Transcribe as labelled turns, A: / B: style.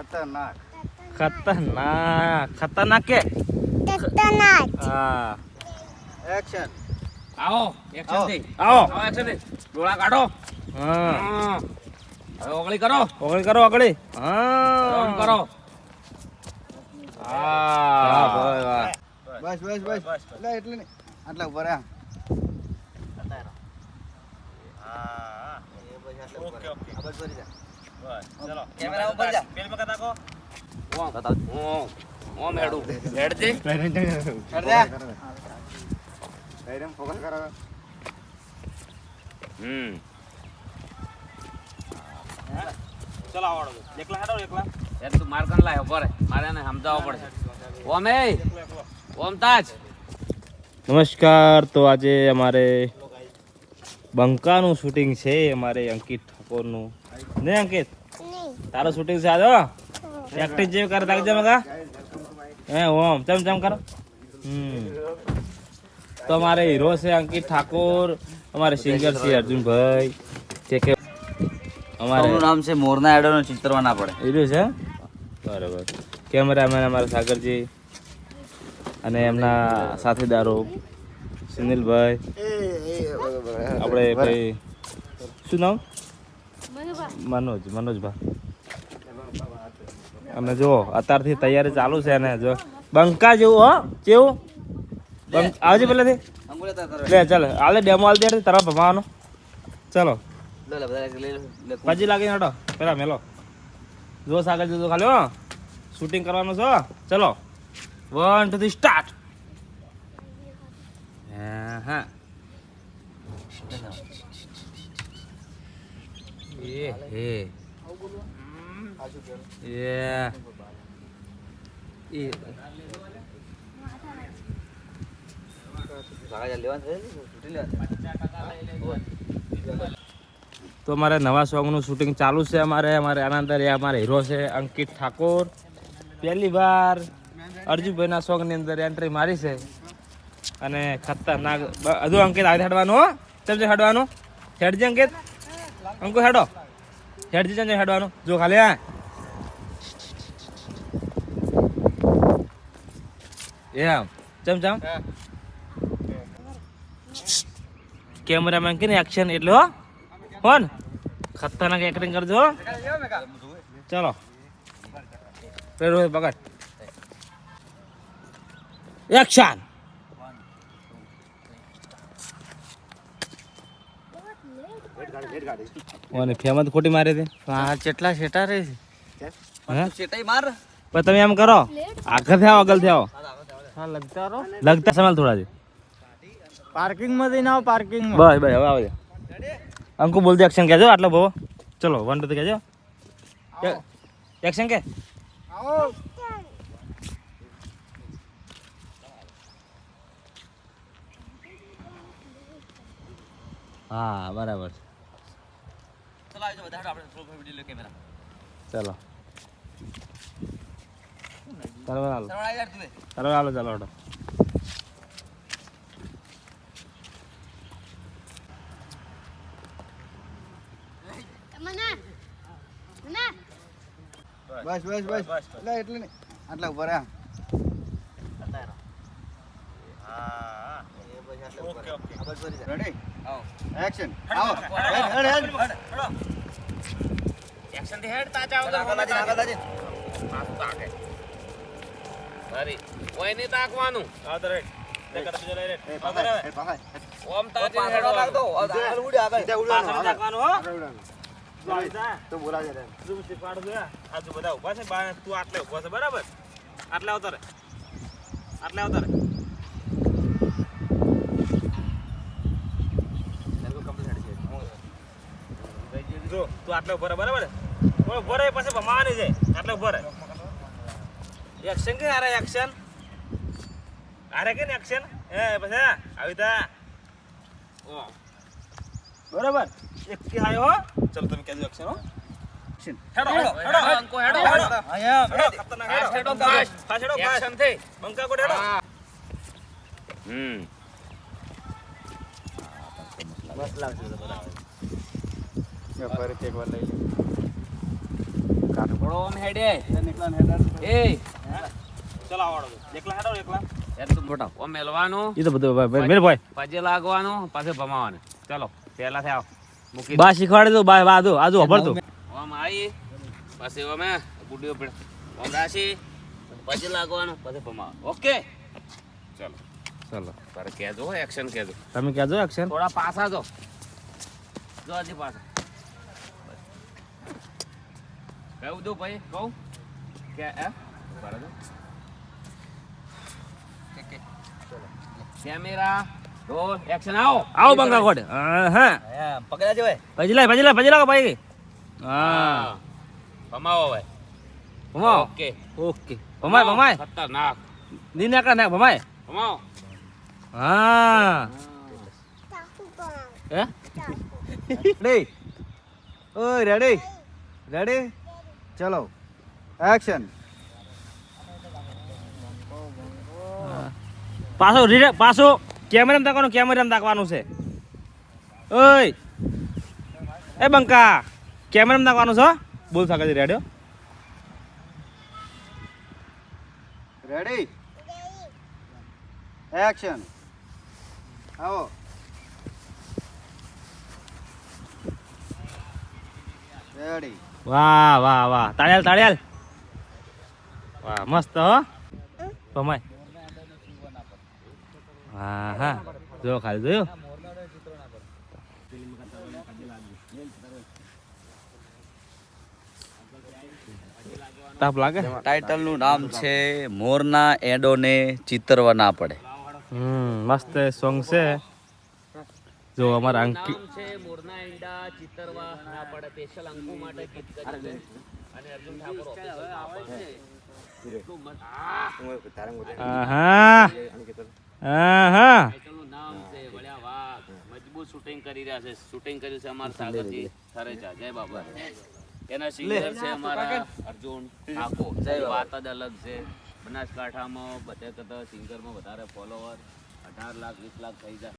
A: खतरनाक
B: खतरनाक खतरनाक के
C: खतरनाक
B: हाँ
A: एक्शन
D: आओ एक्शन
A: आओ.
D: दे
B: आओ
D: आओ एक्शन दे डोळा काढो
B: हाँ
D: હવે ઓગળી કરો
B: ઓગળી કરો ઓગળી
D: ઓન
B: हाँ
D: કરો
B: વાહ ભાઈ વાહ
A: बस बस बस એટલે એટલે નહીં આટલા ઉપર આ હા એ બસ આટલા ઉપર ઓકે આ બસ ભરી જા બસ ચલો કેમેરા ઉપર જા પેલ માં કતા કો
D: ઓમ બતાવ ઓમ હેડું હેડ દે
A: કર દે ડાયરેક્ટ ફોકસ કરો
B: ચલો આવડો એકલા હાડો એકલા
D: યાર તું માર કન લાયો પર મારે એને સમજાવવો પડશે ઓમ એ ઓમ તાજ
B: નમસ્કાર તો આજે અમારે બંકાનું શૂટિંગ છે અમારે અંકિત ઠાકોરનું ને અંકિત તારું શૂટિંગ છે આજે એક્ટિંગ જેવું કરે તાકે જમગા હે ઓમ ચમ કરો તો અમારે હીરો છે અંકિત ઠાકોર અમારે સિંગર છે અર્જુનભાઈ જે કે અમારે
A: નામ છે મોરના એડોનો ચિત્રવા ના પડે
B: હીરો છે બરાબર કેમેરામેન અમારા સાગરજી અને એમના સાથીદારો સુનિલભાઈ આપણે ભાઈ શું નામ મનોજભાઈ અને જો અત્યારથી તૈયારી ચાલુ છે ને જો બંકા જેવું હો કેવું આવજે પેલેથી લે ચાલ હાલે ડેમો હાલ દે તરફ ભમાવાનો ચલો પછી લાગી હટો પેલા મેલો જો સાગર જો ખાલી હો શૂટિંગ કરવાનું છો ચલો 1 2 3 સ્ટાર્ટ હા એ હે તો અમારે નવા સોંગનું શૂટિંગ ચાલુ છે અમારે આના અંદર અમારે હીરો છે અંકિત ઠાકોર પહેલી વાર અર્જુનભાઈના સોંગની અંદર એન્ટ્રી મારી છે અને ખતરનાક હજુ અંકિત આગળ હેડવાનું હો ચમચે હેડવાનું હેડજે અંકિત અંકુ હેડો હેડજે ચમચે હેડવાનું જો ખાલી હા એમ ચમ કેમેરામેન કે એક્શન એટલે હો કોણ ખતરનાક એક્ટિંગ કરજો ચલો પકડ એક્શન ઓને ફેમસ ખોટી મારે છે
A: હા કેટલા શેટા રે છે
B: હે
A: શેટાઈ માર
B: પણ તમે એમ કરો આગળ થી આવો આગળ થી આવો
A: હા લગતા રહો
B: લગતા સંભાળ થોડા છે
A: પાર્કિંગ માં જઈને આવો પાર્કિંગ માં
B: બસ બસ હવે આવજો અંકુ બોલ દે એક્શન કહેજો આટલો બહુ ચલો 1 2 કહેજો એક્શન કે
A: આવો
B: હા બરાબર
D: ચલો આવજો બધા આપણે ફૂલ વિડિયો લે કેમેરા
B: ચલો ચાલો હાલો
D: સરવાળા યાર તું
B: ચાલો હાલો ચાલો હટો
A: બસ બસ બસ એટલે એટલે નહીં આટલા ઉપર આ હા એ બસ આટલા ઉપર ઓકે આ બસ ભરી જા રેડી આવો એક્શન આવો હેડ
D: એક્શન દે હેડ તાજા આવ
A: આગળ લાજી
D: પાછું તાકે અરે ઓય ને તાકવાનું
B: આ તો રેડ લે કર બીજો લે રેડ
A: એ પાછળ
D: ઓમ તાજે
A: પાછળ લાગ દો આગળ ઉડે આગળ સીધા ઉડવાનું
B: પાછળ નાખવાનું હો
A: તો બોલાવે રે
B: તું શીખવાડ દે આજુ બધા ઊભા છે બા તું આટલે ઊભો છે બરાબર આટલે આવતો રે જો તું આટલે ઉભો રહે બરાબર ઉભો રહે પછી ભમાવાની છે આટલે ઉભો રહે એક્શન કે આરે એક્શન કે એક્શન એ પછી આવી તા ઓ બરાબર એક કે આયો હો ચલો તમે કહેજો એક્શન હો હેડો
D: અંકો હેડો
A: આયા
B: ખતરનાક
D: હેડો ફાસ્ટ
B: હેડો
D: એક્શન થઈ
B: બંકા કોડ હેડો
A: બસ લાવજો બરાબર ફરી એક વાર લઈ
D: થોડો ઓમ હેડે
A: એકલા હેડર
D: એ
B: ચલો આવડો એકલા હેડો એકલા
D: યાર તું મોટા ઓમ મેલવાનું
B: એ તો બધું મેલ ભાઈ
D: પછી લાગવાનું પાછું ભમાવાનું ચલો પહેલા થી આવ મૂકી
B: બા શીખવાડે તો બા આદુ આદુ હબળતો
D: ઓમ આવી પછી ઓમે ગુડીઓ પડ ઓમ રાશી પછી લાગવાનું પછી ભમાવાનું ઓકે ચલો
B: ચલો
D: તારે કહેજો એક્શન કહેજો
B: તમે કહેજો એક્શન
D: થોડા પાછા જો હજી પાછા કહું દઉં ભાઈ કહું કે બરાબર કેમેરા રોલ એક્શન આવો
B: આવો બંકા કોડ હા
A: પકડા જોય
B: પછી લાગો ભાઈ હા
D: ભમાવો ભાઈ
B: ભમાવો
D: ઓકે
B: ઓકે ભમાય
D: ખતરનાક
B: ની નાકા નાખ ભમાય
D: ભમાવો
B: હા હે
A: રેડી ઓય રેડી રેડી ચલો એક્શન
B: પાછો કેમેરામાં તાકવાનું છે ઓય એ બંકા કેમેરામાં તાકવાનું છે બોલ સાકા રેડિયો
A: રેડી એક્શન આવો રેડી
B: વાહ વાહ વાહ તાળિયાલ વાહ મસ્ત હો ભમાય હા હા જો ખાલી જોયું તાપ લાગે
E: ટાઇટલ નું નામ છે મોરના એંડોને ચિતરવા ના પડે.
B: મસ્ત સોંગ છે જો અમારા અંકિત
D: નામ છે મોરના ઈંડા ચિતરવા ના પડે સ્પેશિયલ અંકુ માટે ગીત કર્યું છે અને અર્જુન ઠાકોર ઓફિસર એટલું મસ્ત
B: આહા આહા
D: ટાઇટલનું નામ છે વળ્યા વાઘ મજબૂત શૂટિંગ કરી રહ્યા છે શૂટિંગ કર્યું છે અમારા સાગરજી થરેચા જય બાબા એના સિંગર છે અમારા અર્જુન ઠાકોર વાત જ અલગ છે બનાસકાંઠામાં બધે કદાચ સિંગરમાં વધારે ફોલોવર 18 લાખ 20 લાખ થઈ જાય